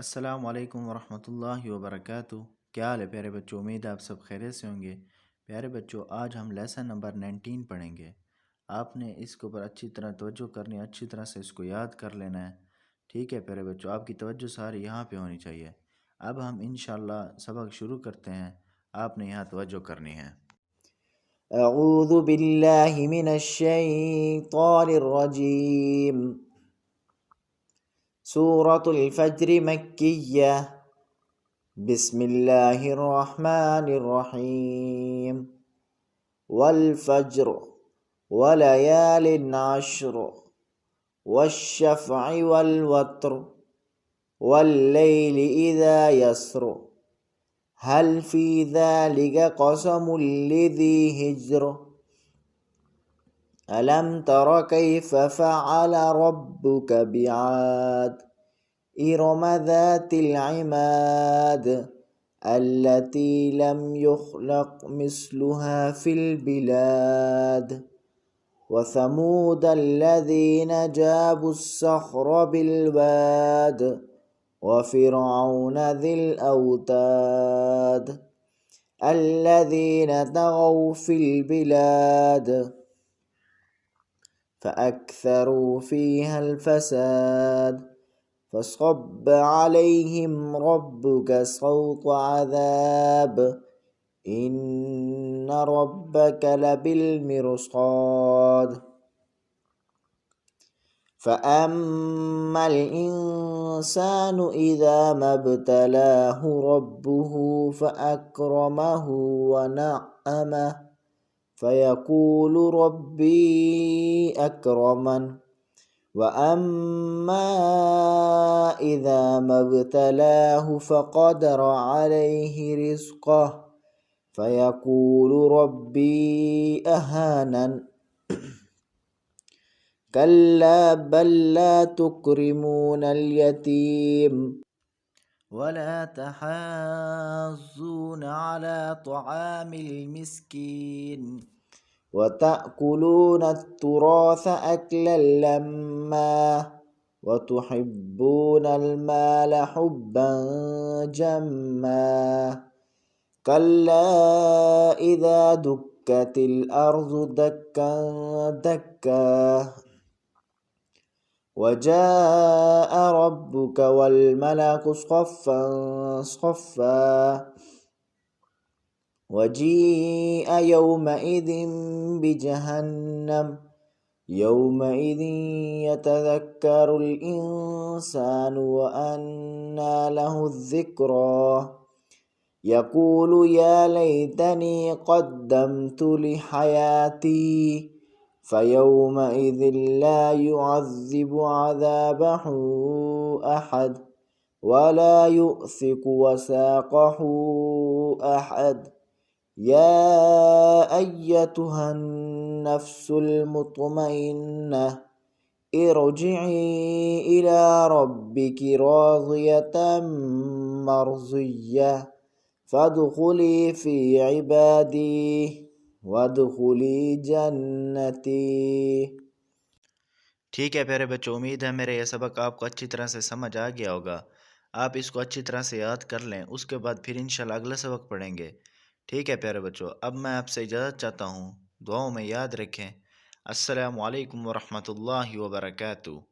अस्सलाम वालेकुम वरहमतुल्लाहि वबरकातुहू। क्या हाल है प्यारे बच्चों, उम्मीद है आप सब खैरियत से होंगे। प्यारे बच्चों, आज हम लेसन नंबर 19 पढ़ेंगे। आपने इसके ऊपर अच्छी तरह तवज्जो करनी है, अच्छी तरह से इसको याद कर लेना है। ठीक है प्यारे बच्चों, आपकी तवज्जो सारी यहाँ पे होनी चाहिए। अब हम इंशाल्लाह सबक शुरू करते हैं। आपने यहाँ तवज्जो करनी है। أعوذ بالله من الشيطان الرجيم. سورة الفجر مكية. بسم الله الرحمن الرحيم. والفجر وليال عشر والشفع والوتر والليل إذا يسر هل في ذلك قسم لذي هجر ألم تر كيف فعل ربك بعاد إرم ذات العماد التي لم يخلق مثلها في البلاد وثمود الذين جابوا الصخر بالواد وفرعون ذي الأوتاد الذين طغوا في البلاد فأكثروا فيها الفساد فصب عليهم ربك صوت عذاب إن ربك لبالمرصاد فأما الإنسان إذا ما ابتلاه ربه فأكرمه ونعمه فيقول ربي أكرمن وأما إذا ما ابتلاه فقدر عليه رزقه فيقول ربي أهانن كلا بل لا تكرمون اليتيم ولا تحاضون على طعام المسكين وتأكلون التراث أكلا لما وتحبون المال حبا جما كلا إذا دكت الأرض دكا دكا وجاء ربك والملك صفا صفا وجيء يومئذ بجهنم يومئذ يتذكر الإنسان وأنى له الذكرى يقول يا ليتني قدمت لحياتي فيومئذ لا يعذب عذابه أحد ولا يؤثق وثاقه أحد يا أيتها النفس المطمئنة ارجعي إلى ربك راضية مرضية فادخلي في عبادي وادخلي جنتي. ठीक है प्यारे बच्चों, उम्मीद है मेरा यह सबक आपको अच्छी तरह से समझ आ गया होगा। आप इसको अच्छी तरह से याद कर लें, उसके बाद फिर इंशाल्लाह अगला सबक पढ़ेंगे। ठीक है प्यारे बच्चों, अब मैं आपसे इजाज़त चाहता हूँ। दुआओं में याद रखें। अस्सलामु अलैकुम वरहमतुल्लाहि वबरकातुहू।